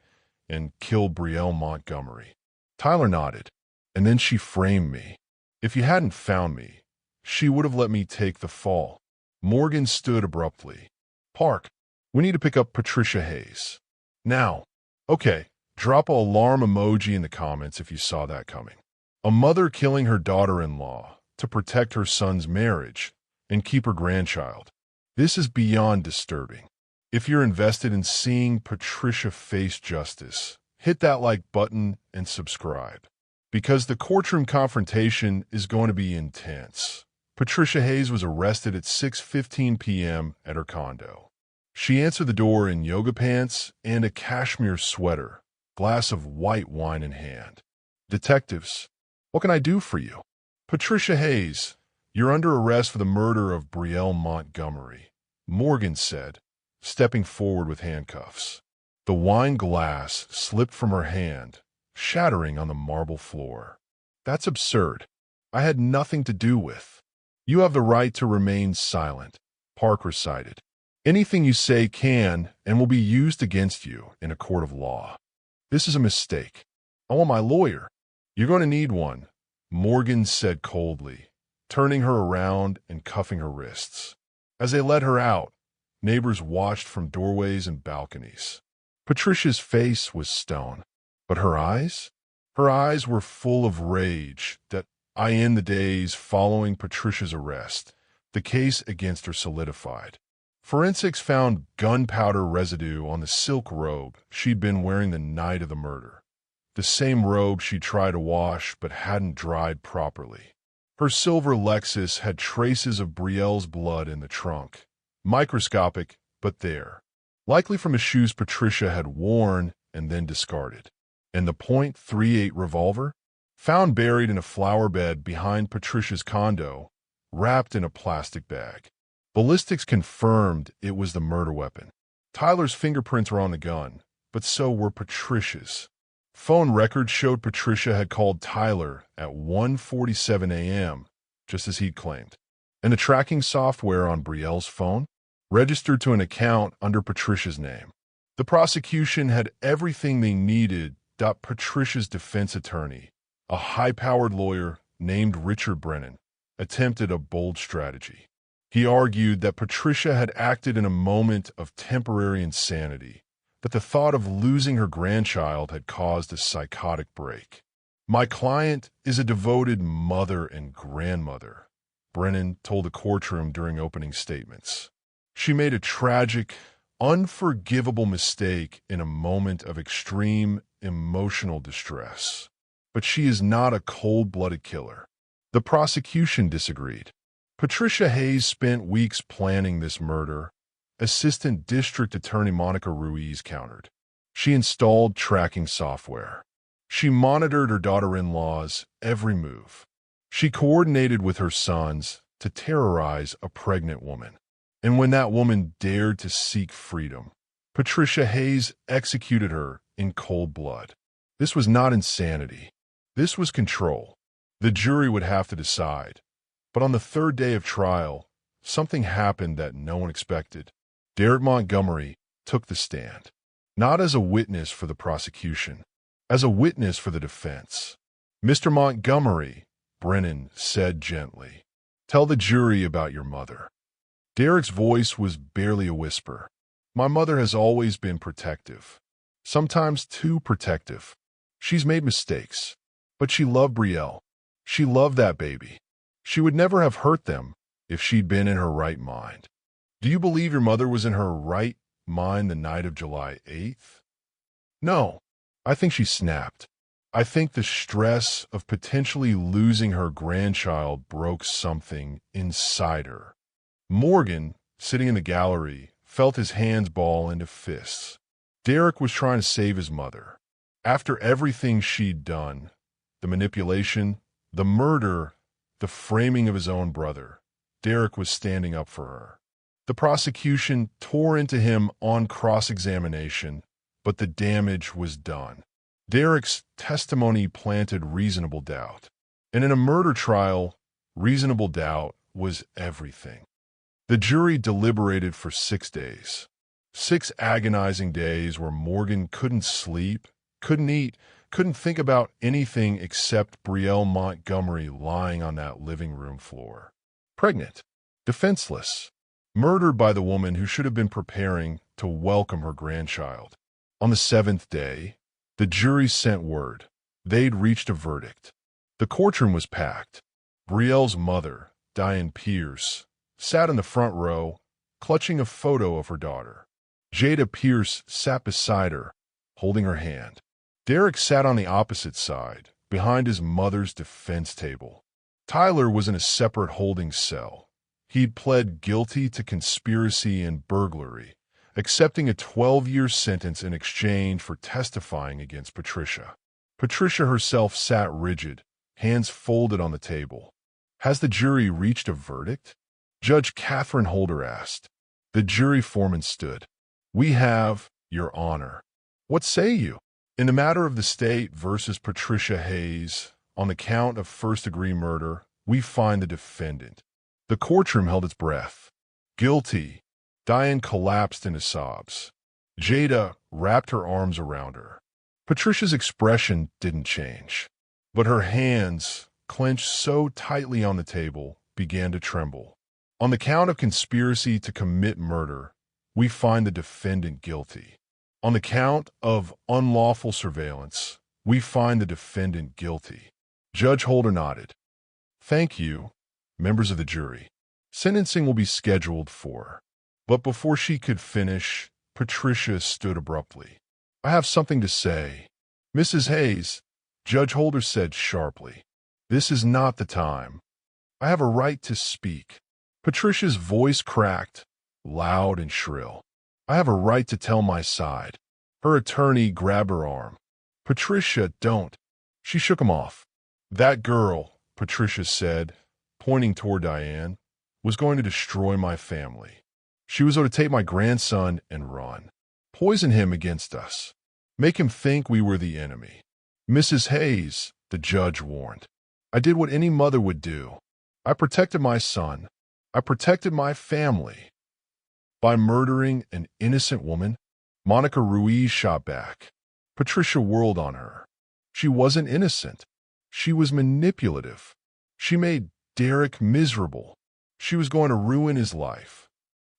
and killed Brielle Montgomery. Tyler nodded. And then she framed me. If you hadn't found me, she would have let me take the fall. Morgan stood abruptly. Park, we need to pick up Patricia Hayes. Now. Okay, drop a alarm emoji in the comments if you saw that coming. A mother killing her daughter-in-law to protect her son's marriage and keep her grandchild. This is beyond disturbing. If you're invested in seeing Patricia face justice, hit that like button and subscribe. Because the courtroom confrontation is going to be intense. Patricia Hayes was arrested at 6:15 p.m. at her condo. She answered the door in yoga pants and a cashmere sweater, glass of white wine in hand. Detectives, what can I do for you? Patricia Hayes, you're under arrest for the murder of Brielle Montgomery, Morgan said, stepping forward with handcuffs. The wine glass slipped from her hand, shattering on the marble floor. That's absurd. I had nothing to do with. You have the right to remain silent, Park recited. Anything you say can and will be used against you in a court of law. This is a mistake. I want my lawyer. You're going to need one, Morgan said coldly, turning her around and cuffing her wrists. As they led her out, neighbors watched from doorways and balconies. Patricia's face was stone. But her eyes? Her eyes were full of rage that, in the days following Patricia's arrest, the case against her solidified. Forensics found gunpowder residue on the silk robe she'd been wearing the night of the murder. The same robe she'd tried to wash but hadn't dried properly. Her silver Lexus had traces of Brielle's blood in the trunk. Microscopic, but there. Likely from the shoes Patricia had worn and then discarded. And the .38 revolver? Found buried in a flower bed behind Patricia's condo, wrapped in a plastic bag. Ballistics confirmed it was the murder weapon. Tyler's fingerprints were on the gun, but so were Patricia's. Phone records showed Patricia had called Tyler at 1:47 a.m., just as he'd claimed. And the tracking software on Brielle's phone registered to an account under Patricia's name. The prosecution had everything they needed. Patricia's defense attorney, a high-powered lawyer named Richard Brennan, attempted a bold strategy. He argued that Patricia had acted in a moment of temporary insanity, that the thought of losing her grandchild had caused a psychotic break. "My client is a devoted mother and grandmother," Brennan told the courtroom during opening statements. "She made a tragic, unforgivable mistake in a moment of extreme emotional distress. But she is not a cold-blooded killer." The prosecution disagreed. Patricia Hayes spent weeks planning this murder, Assistant District Attorney Monica Ruiz countered. She installed tracking software. She monitored her daughter-in-law's every move. She coordinated with her sons to terrorize a pregnant woman. And when that woman dared to seek freedom, Patricia Hayes executed her in cold blood. This was not insanity. This was control. The jury would have to decide. But on the third day of trial, something happened that no one expected. Derek Montgomery took the stand, not as a witness for the prosecution, as a witness for the defense. "Mr. Montgomery," Brennan said gently, "tell the jury about your mother." Derek's voice was barely a whisper. "My mother has always been protective, sometimes too protective. She's made mistakes, but she loved Brielle. She loved that baby. She would never have hurt them if she'd been in her right mind." "Do you believe your mother was in her right mind the night of July 8th? "No. I think she snapped. I think the stress of potentially losing her grandchild broke something inside her." Morgan, sitting in the gallery, felt his hands ball into fists. Derek was trying to save his mother. After everything she'd done, the manipulation, the murder, the framing of his own brother, Derek was standing up for her. The prosecution tore into him on cross-examination, but the damage was done. Derek's testimony planted reasonable doubt. And in a murder trial, reasonable doubt was everything. The jury deliberated for 6 days. 6 agonizing days where Morgan couldn't sleep, couldn't eat, couldn't think about anything except Brielle Montgomery lying on that living room floor. Pregnant, defenseless, murdered by the woman who should have been preparing to welcome her grandchild. On the 7th day, the jury sent word. They'd reached a verdict. The courtroom was packed. Brielle's mother, Diane Pierce, sat in the front row, clutching a photo of her daughter. Jada Pierce sat beside her, holding her hand. Derek sat on the opposite side, behind his mother's defense table. Tyler was in a separate holding cell. He'd pled guilty to conspiracy and burglary, accepting a 12-year sentence in exchange for testifying against Patricia. Patricia herself sat rigid, hands folded on the table. "Has the jury reached a verdict?" Judge Catherine Holder asked. The jury foreman stood. "We have, Your Honor." "What say you?" "In the matter of the state versus Patricia Hayes, on the count of first-degree murder, we find the defendant." The courtroom held its breath. "Guilty." Diane collapsed into sobs. Jada wrapped her arms around her. Patricia's expression didn't change, but her hands, clenched so tightly on the table, began to tremble. "On the count of conspiracy to commit murder, we find the defendant guilty. On the count of unlawful surveillance, we find the defendant guilty." Judge Holder nodded. "Thank you, members of the jury. Sentencing will be scheduled for." But before she could finish, Patricia stood abruptly. "I have something to say." "Mrs. Hayes," Judge Holder said sharply, "this is not the time. I have a right to speak." Patricia's voice cracked, loud and shrill. "I have a right to tell my side." Her attorney grabbed her arm. Patricia, don't. She shook him off. That girl, Patricia said, pointing toward Diane, was going to destroy my family. She was going to take my grandson and run. Poison him against us. Make him think we were the enemy. Mrs. Hayes, the judge warned. I did what any mother would do. I protected my son. I protected my family. By murdering an innocent woman, Monica Ruiz shot back. Patricia whirled on her. She wasn't innocent. She was manipulative. She made Derek miserable. She was going to ruin his life.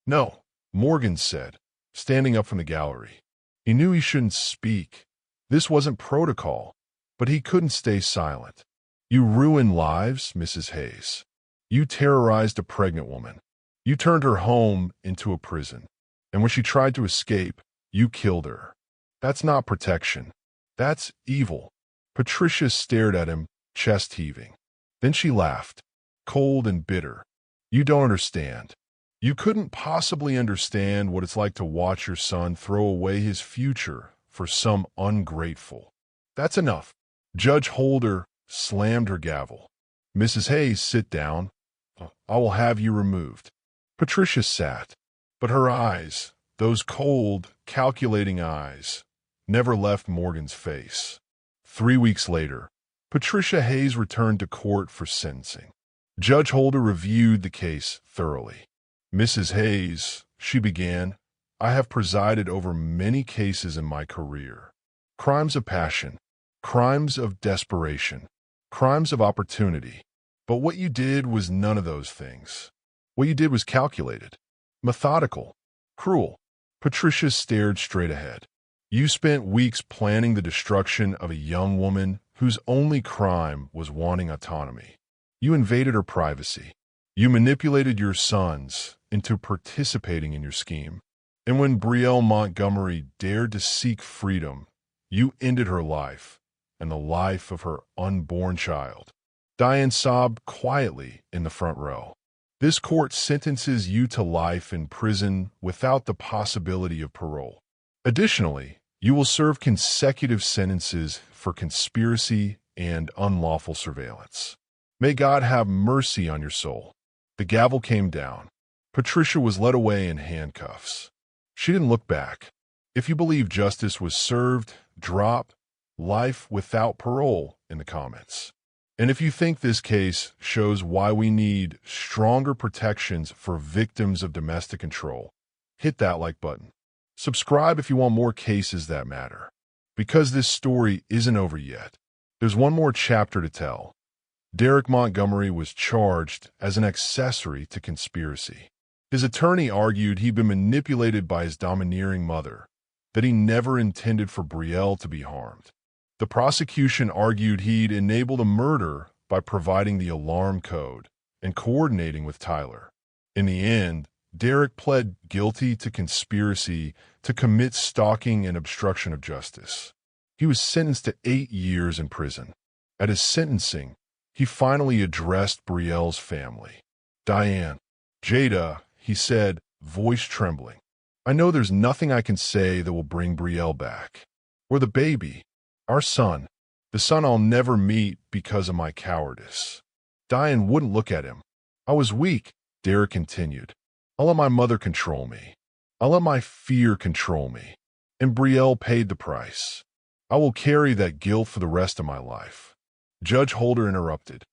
No, Morgan said, standing up from the gallery. He knew he shouldn't speak. This wasn't protocol, but he couldn't stay silent. You ruined lives, Mrs. Hayes. You terrorized a pregnant woman. You turned her home into a prison. And when she tried to escape, you killed her. That's not protection. That's evil. Patricia stared at him, chest heaving. Then she laughed, cold and bitter. You don't understand. You couldn't possibly understand what it's like to watch your son throw away his future for some ungrateful. That's enough. Judge Holder slammed her gavel. Mrs. Hayes, sit down. I will have you removed. Patricia sat, but her eyes, those cold, calculating eyes, never left Morgan's face. 3 weeks later, Patricia Hayes returned to court for sentencing. Judge Holder reviewed the case thoroughly. Mrs. Hayes, she began, I have presided over many cases in my career. Crimes of passion, crimes of desperation, crimes of opportunity. But what you did was none of those things. What you did was calculated, methodical, cruel. Patricia stared straight ahead. You spent weeks planning the destruction of a young woman whose only crime was wanting autonomy. You invaded her privacy. You manipulated your sons into participating in your scheme. And when Brielle Montgomery dared to seek freedom, you ended her life and the life of her unborn child. Diane sobbed quietly in the front row. This court sentences you to life in prison without the possibility of parole. Additionally, you will serve consecutive sentences for conspiracy and unlawful surveillance. May God have mercy on your soul. The gavel came down. Patricia was led away in handcuffs. She didn't look back. If you believe justice was served, drop life without parole in the comments. And if you think this case shows why we need stronger protections for victims of domestic control, hit that like button. Subscribe if you want more cases that matter. Because this story isn't over yet. There's one more chapter to tell. Derek Montgomery was charged as an accessory to conspiracy. His attorney argued he'd been manipulated by his domineering mother, that he never intended for Brielle to be harmed. The prosecution argued he'd enabled a murder by providing the alarm code and coordinating with Tyler. In the end, Derek pled guilty to conspiracy to commit stalking and obstruction of justice. He was sentenced to 8 years in prison. At his sentencing, he finally addressed Brielle's family. Diane, Jada, he said, voice trembling. I know there's nothing I can say that will bring Brielle back. Or the baby. Our son, the son I'll never meet because of my cowardice. Diane wouldn't look at him. I was weak, Derek continued. I'll let my mother control me. I'll let my fear control me. And Brielle paid the price. I will carry that guilt for the rest of my life. Judge Holder interrupted.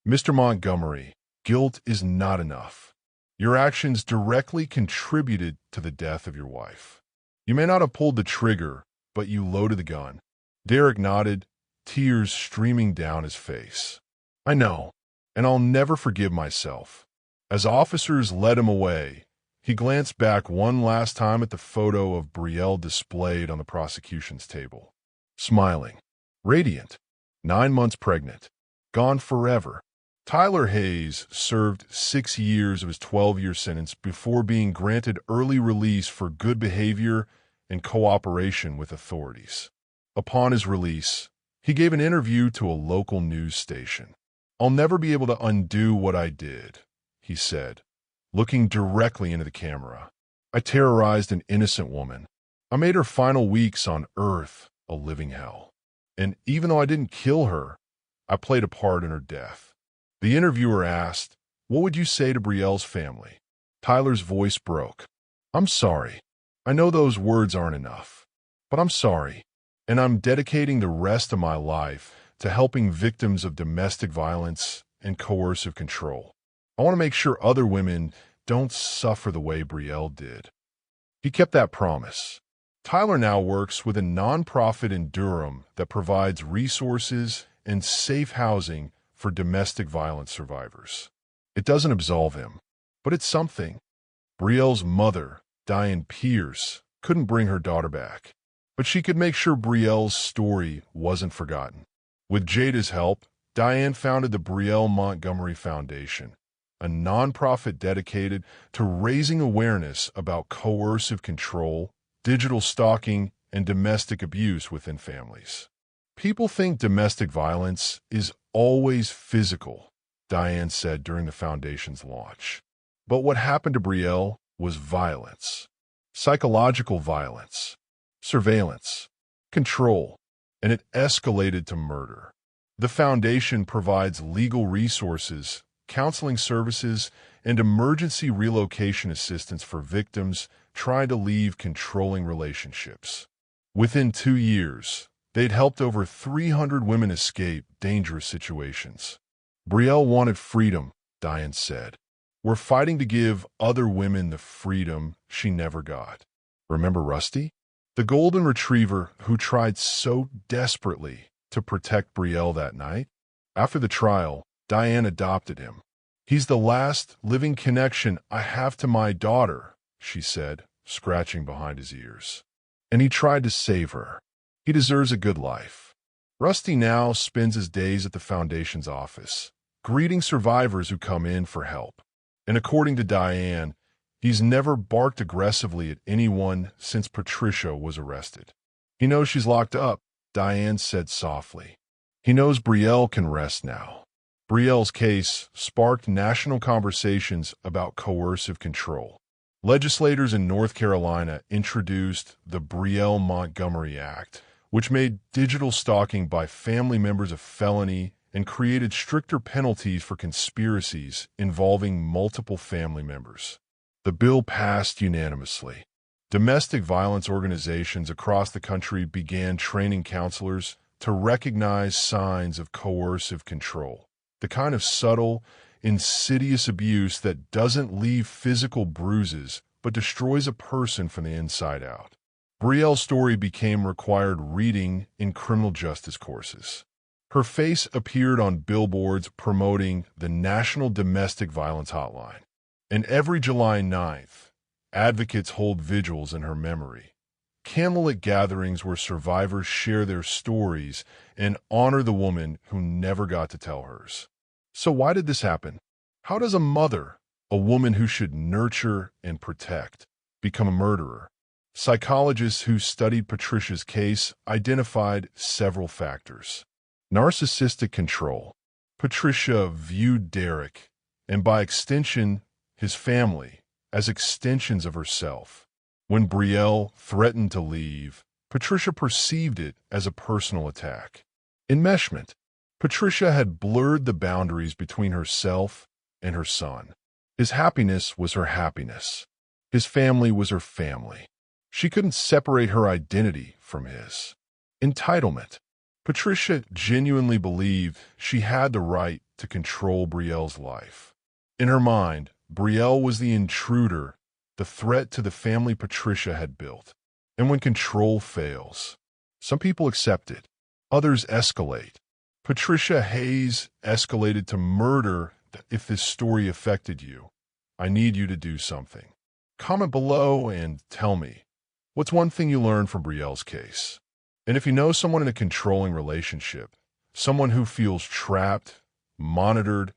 Mr. Montgomery, guilt is not enough. Your actions directly contributed to the death of your wife. You may not have pulled the trigger, but you loaded the gun. Derek nodded, tears streaming down his face. I know, and I'll never forgive myself. As officers led him away, he glanced back one last time at the photo of Brielle displayed on the prosecution's table. Smiling, radiant, 9 months pregnant, gone forever. Tyler Hayes served 6 years of his 12-year sentence before being granted early release for good behavior and cooperation with authorities. Upon his release, he gave an interview to a local news station. I'll never be able to undo what I did, he said, looking directly into the camera. I terrorized an innocent woman. I made her final weeks on Earth a living hell. And even though I didn't kill her, I played a part in her death. The interviewer asked, "What would you say to Brielle's family?" Tyler's voice broke. "I'm sorry. I know those words aren't enough, but I'm sorry. And I'm dedicating the rest of my life to helping victims of domestic violence and coercive control. I want to make sure other women don't suffer the way Brielle did." He kept that promise. Tyler now works with a nonprofit in Durham that provides resources and safe housing for domestic violence survivors. It doesn't absolve him, but it's something. Brielle's mother, Diane Pierce, couldn't bring her daughter back, but she could make sure Brielle's story wasn't forgotten. With Jada's help, Diane founded the Brielle Montgomery Foundation, a nonprofit dedicated to raising awareness about coercive control, digital stalking, and domestic abuse within families. People think domestic violence is always physical, Diane said during the foundation's launch. But what happened to Brielle was violence, psychological violence, surveillance, control, and it escalated to murder. The foundation provides legal resources, counseling services, and emergency relocation assistance for victims trying to leave controlling relationships. Within 2 years, they'd helped over 300 women escape dangerous situations. Brielle wanted freedom, Diane said. We're fighting to give other women the freedom she never got. Remember Rusty? The golden retriever who tried so desperately to protect Brielle that night? After the trial, Diane adopted him. "He's the last living connection I have to my daughter," she said, scratching behind his ears. "And he tried to save her. He deserves a good life." Rusty now spends his days at the foundation's office, greeting survivors who come in for help. And according to Diane, he's never barked aggressively at anyone since Patricia was arrested. "He knows she's locked up," Diane said softly. "He knows Brielle can rest now." Brielle's case sparked national conversations about coercive control. Legislators in North Carolina introduced the Brielle Montgomery Act, which made digital stalking by family members a felony and created stricter penalties for conspiracies involving multiple family members. The bill passed unanimously. Domestic violence organizations across the country began training counselors to recognize signs of coercive control, the kind of subtle, insidious abuse that doesn't leave physical bruises but destroys a person from the inside out. Brielle's story became required reading in criminal justice courses. Her face appeared on billboards promoting the National Domestic Violence Hotline. And every July 9th, advocates hold vigils in her memory, candlelit gatherings where survivors share their stories and honor the woman who never got to tell hers. So why did this happen? How does a mother, a woman who should nurture and protect, become a murderer? Psychologists who studied Patricia's case identified several factors. Narcissistic control. Patricia viewed Derek, and by extension, his family, as extensions of herself. When Brielle threatened to leave, Patricia perceived it as a personal attack. Enmeshment. Patricia had blurred the boundaries between herself and her son. His happiness was her happiness. His family was her family. She couldn't separate her identity from his. Entitlement. Patricia genuinely believed she had the right to control Brielle's life. In her mind, Brielle was the intruder, the threat to the family Patricia had built. And when control fails, some people accept it, others escalate. Patricia Hayes escalated to murder. If this story affected you, I need you to do something. Comment below and tell me, what's one thing you learned from Brielle's case? And if you know someone in a controlling relationship, someone who feels trapped, monitored,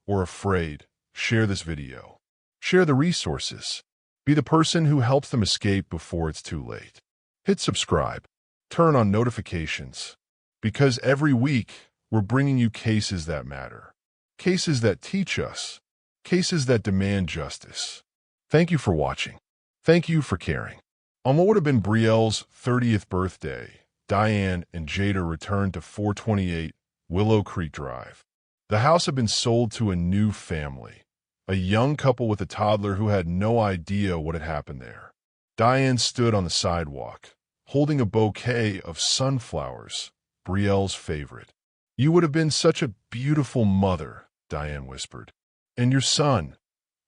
or afraid, share this video. Share the resources. Be the person who helps them escape before it's too late. Hit subscribe. Turn on notifications. Because every week, we're bringing you cases that matter. Cases that teach us. Cases that demand justice. Thank you for watching. Thank you for caring. On what would have been Brielle's 30th birthday, Diane and Jada returned to 428 Willow Creek Drive. The house had been sold to a new family, a young couple with a toddler who had no idea what had happened there. Diane stood on the sidewalk, holding a bouquet of sunflowers, Brielle's favorite. "You would have been such a beautiful mother," Diane whispered. "And your son,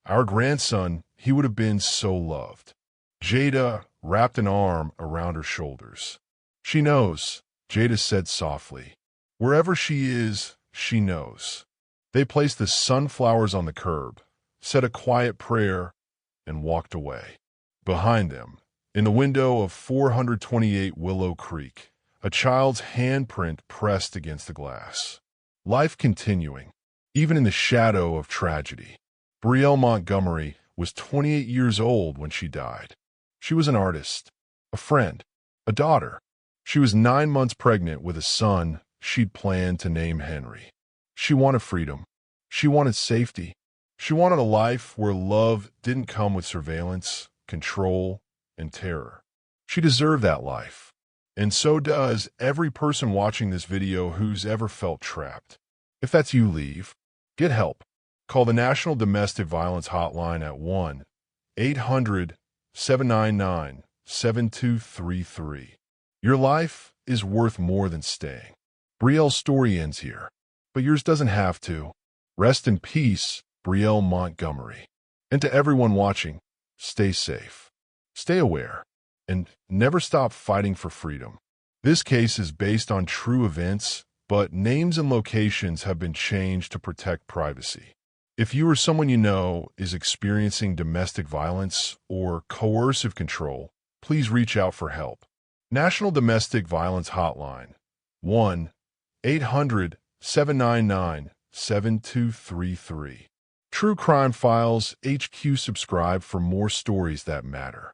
our grandson, he would have been so loved." Jada wrapped an arm around her shoulders. "She knows," Jada said softly. "Wherever she is, she knows." They placed the sunflowers on the curb, said a quiet prayer, and walked away. Behind them, in the window of 428 Willow Creek, a child's handprint pressed against the glass. Life continuing, even in the shadow of tragedy. Brielle Montgomery was 28 years old when she died. She was an artist, a friend, a daughter. She was 9 months pregnant with a son she'd planned to name Henry. She wanted freedom. She wanted safety. She wanted a life where love didn't come with surveillance, control, and terror. She deserved that life. And so does every person watching this video who's ever felt trapped. If that's you, leave. Get help. Call the National Domestic Violence Hotline at 1-800-799-7233. Your life is worth more than staying. Brielle's story ends here, but yours doesn't have to. Rest in peace, Brielle Montgomery. And to everyone watching, stay safe, stay aware, and never stop fighting for freedom. This case is based on true events, but names and locations have been changed to protect privacy. If you or someone you know is experiencing domestic violence or coercive control, please reach out for help. National Domestic Violence Hotline, 1-800-799-7233. True Crime Files HQ. Subscribe for more stories that matter.